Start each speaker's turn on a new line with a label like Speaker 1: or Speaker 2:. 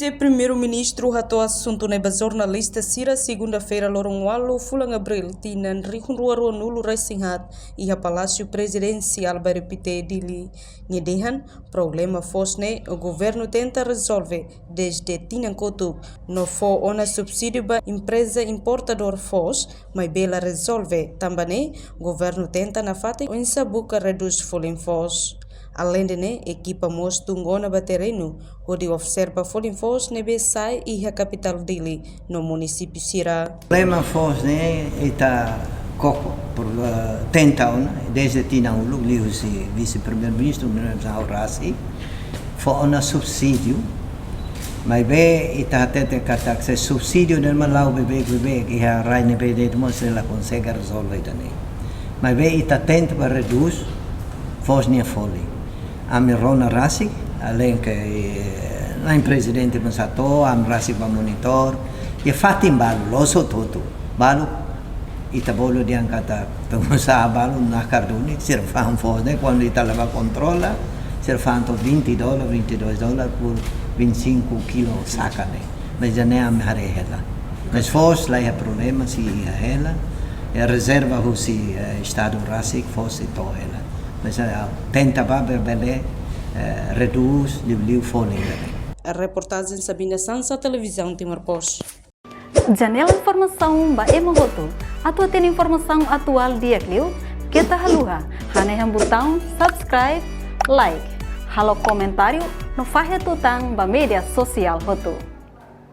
Speaker 1: Vice-Primeiro-Ministro ratou assunto neba jornalista Sira segunda-feira lorongwalo fulang abril tinan rihun ruaro nulu Racinghat e a Palácio Presidencial baripite dili. Nyedehan problema fosne o governo tenta resolver desde tinan kotuk no fo ona subsídio ba empresa importador fos, mas bela resolve também governo tenta na fata o insabuca reduz folin fos. Além de equipa mostungona batereno, onde observa folin fos nebe sai e a capital dele no município Sira.
Speaker 2: Problema fos está coco por tenta desde tina ulu liu si vice-primeiro-ministro Mr. Rasi for una subsídio mas be está tenta kata se subsídio del malau bebe que a rai ne bede de mostra la consegue resolver tani mas be está tenta para reduz fos nia foli a Mirona Rasi além que lá em presidente pensato am Rasi ba monitor e fatim balu loso todo balu itabolo diang kata pengusaha balu na carduni serfam fos né quando ita leva controla serfam to $20 $22 por 25 kg saca né mas já nem am harehela mas fos lá é problema se ela a reserva o se estado Rasi fosse to ela mas tenta bebele reduz de folha.
Speaker 1: A reportagem Sabina Sansa, televisão Timor-Poste.
Speaker 3: Janela informação ba emogoto. Atua tem informação atual dia clio. Kita haluha. Haneham botão subscribe, like. Halo comentário no fahe tutang ba media sosial hotu.